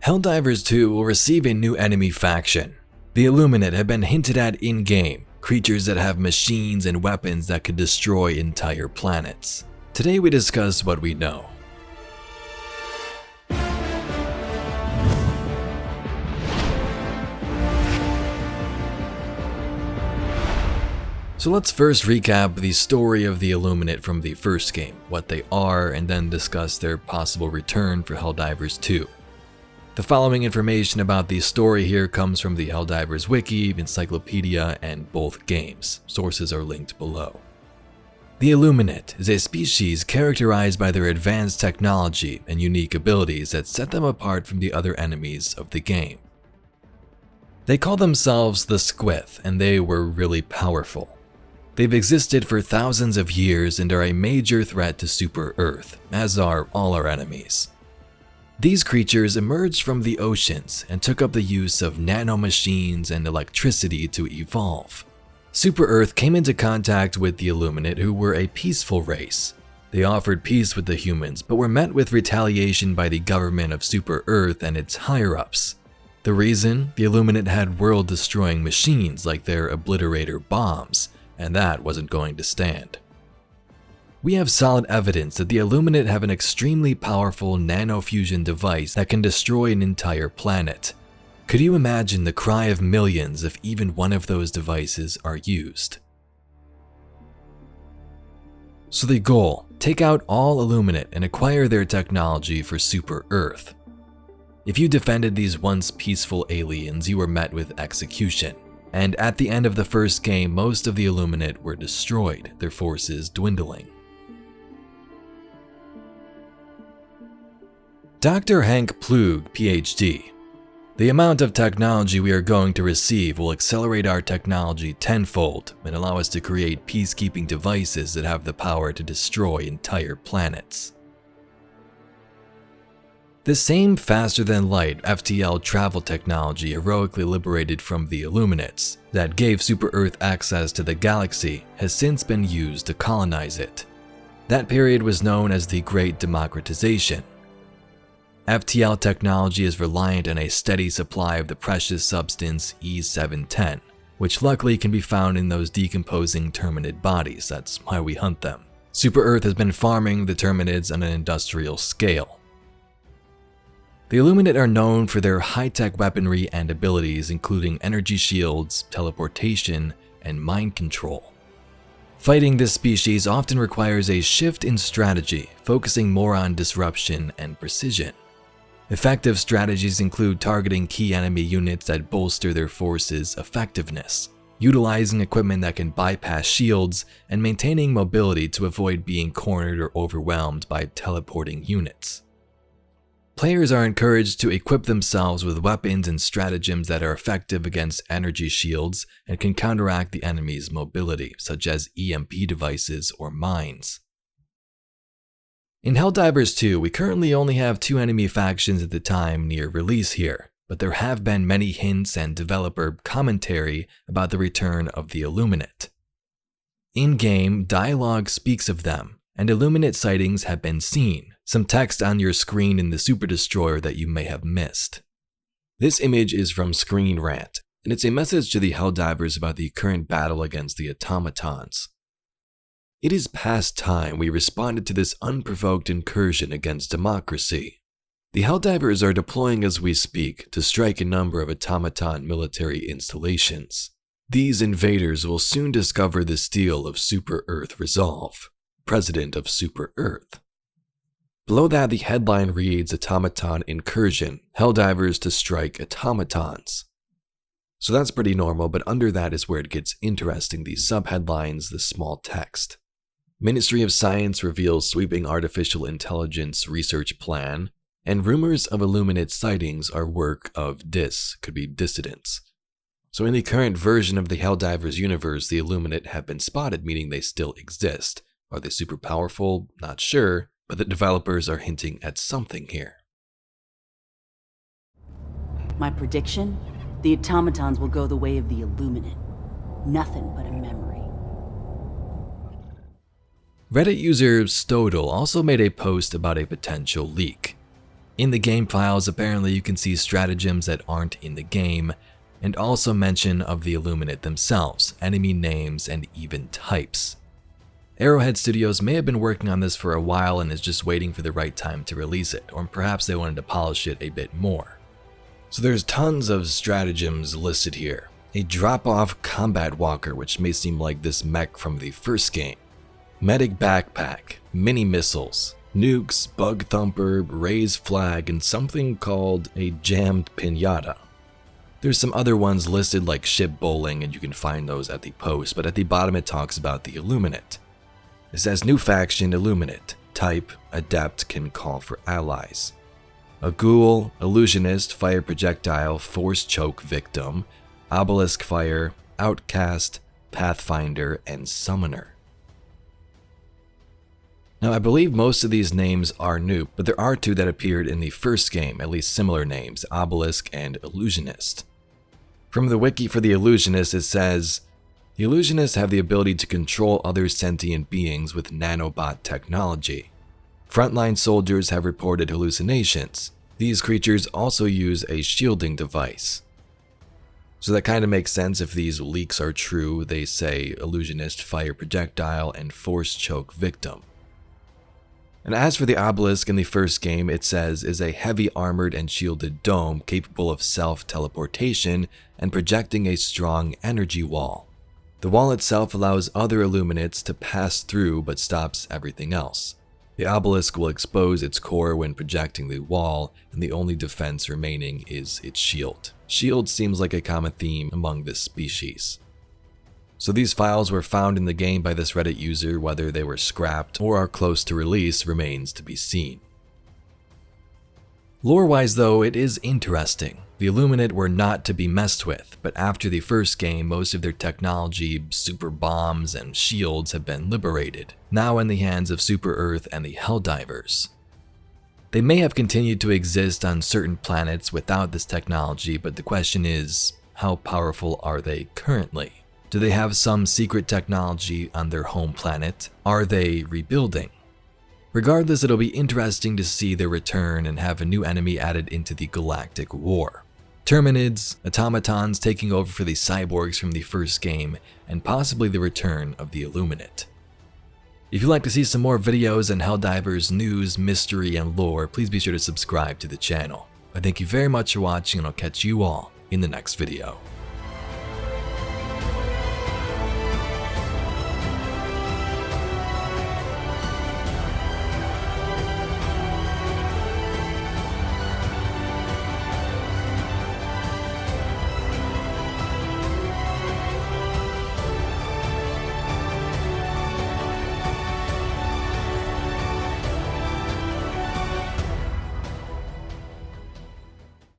Helldivers 2 will receive a new enemy faction. The Illuminate have been hinted at in-game, creatures that have machines and weapons that could destroy entire planets. Today we discuss what we know. So let's first recap the story of the Illuminate from the first game, what they are, and then discuss their possible return for Helldivers 2. The following information about the story here comes from the Helldivers wiki, encyclopedia, and both games. Sources are linked below. The Illuminate is a species characterized by their advanced technology and unique abilities that set them apart from the other enemies of the game. They call themselves the Squith, and they were really powerful. They've existed for thousands of years and are a major threat to Super Earth, as are all our enemies. These creatures emerged from the oceans and took up the use of nanomachines and electricity to evolve. Super Earth came into contact with the Illuminate, who were a peaceful race. They offered peace with the humans, but were met with retaliation by the government of Super Earth and its higher-ups. The reason? The Illuminate had world-destroying machines like their obliterator bombs, and that wasn't going to stand. We have solid evidence that the Illuminate have an extremely powerful nanofusion device that can destroy an entire planet. Could you imagine the cry of millions if even one of those devices are used? So the goal, take out all Illuminate and acquire their technology for Super Earth. If you defended these once peaceful aliens, you were met with execution. And at the end of the first game, most of the Illuminate were destroyed, their forces dwindling. Dr. Hank Plug, PhD. The amount of technology we are going to receive will accelerate our technology tenfold and allow us to create peacekeeping devices that have the power to destroy entire planets. The same faster-than-light FTL travel technology heroically liberated from the Illuminates that gave Super Earth access to the galaxy has since been used to colonize it. That period was known as the Great Democratization. FTL technology is reliant on a steady supply of the precious substance E710, which luckily can be found in those decomposing Terminid bodies. That's why we hunt them. Super Earth has been farming the Terminids on an industrial scale. The Illuminate are known for their high-tech weaponry and abilities, including energy shields, teleportation, and mind control. Fighting this species often requires a shift in strategy, focusing more on disruption and precision. Effective strategies include targeting key enemy units that bolster their forces' effectiveness, utilizing equipment that can bypass shields, and maintaining mobility to avoid being cornered or overwhelmed by teleporting units. Players are encouraged to equip themselves with weapons and stratagems that are effective against energy shields and can counteract the enemy's mobility, such as EMP devices or mines. In Helldivers 2, we currently only have 2 enemy factions at the time near release here, but there have been many hints and developer commentary about the return of the Illuminate. In-game, dialogue speaks of them, and Illuminate sightings have been seen. Some text on your screen in the Super Destroyer that you may have missed. This image is from Screen Rant, and it's a message to the Helldivers about the current battle against the automatons. It is past time we responded to this unprovoked incursion against democracy. The Helldivers are deploying as we speak to strike a number of automaton military installations. These invaders will soon discover the steel of Super Earth Resolve, President of Super Earth. Below that, the headline reads Automaton Incursion, Helldivers to strike automatons. So that's pretty normal, but under that is where it gets interesting, the subheadlines, the small text. Ministry of Science reveals sweeping artificial intelligence research plan, and rumors of Illuminate sightings are work of could be dissidents. So in the current version of the Helldivers universe, the Illuminate have been spotted, meaning they still exist. Are they super powerful? Not sure. But the developers are hinting at something here. My prediction? The automatons will go the way of the Illuminate. Nothing but a memory. Reddit user Stodel also made a post about a potential leak. In the game files, apparently you can see stratagems that aren't in the game, and also mention of the Illuminate themselves, enemy names, and even types. Arrowhead Studios may have been working on this for a while and is just waiting for the right time to release it, or perhaps they wanted to polish it a bit more. So there's tons of stratagems listed here. A drop-off combat walker, which may seem like this mech from the first game. Medic backpack, mini missiles, nukes, bug thumper, raised flag, and something called a jammed pinata. There's some other ones listed like ship bowling, and you can find those at the post, but at the bottom it talks about the Illuminate. It says new faction Illuminate, type adept, can call for allies. A ghoul, illusionist, fire projectile, force choke victim, obelisk fire, outcast, pathfinder, and summoner. Now I believe most of these names are new, but there are two that appeared in the first game, at least similar names, obelisk and illusionist. From the wiki for the illusionist it says, the illusionists have the ability to control other sentient beings with nanobot technology. Frontline soldiers have reported hallucinations. These creatures also use a shielding device. So that kind of makes sense if these leaks are true. They say illusionist, fire projectile, and force choke victim. And as for the obelisk in the first game, it says is a heavy armored and shielded dome capable of self-teleportation and projecting a strong energy wall. The wall itself allows other Illuminates to pass through but stops everything else. The obelisk will expose its core when projecting the wall, and the only defense remaining is its shield. Shield seems like a common theme among this species. So these files were found in the game by this Reddit user. Whether they were scrapped or are close to release remains to be seen. Lore-wise though, it is interesting. The Illuminate were not to be messed with, but after the first game, most of their technology, super bombs, and shields have been liberated, now in the hands of Super Earth and the Helldivers. They may have continued to exist on certain planets without this technology, but the question is, how powerful are they currently? Do they have some secret technology on their home planet? Are they rebuilding? Regardless, it'll be interesting to see their return and have a new enemy added into the galactic war. Terminids, automatons taking over for the cyborgs from the first game, and possibly the return of the Illuminate. If you'd like to see some more videos on Helldivers news, mystery, and lore, please be sure to subscribe to the channel. I thank you very much for watching, and I'll catch you all in the next video.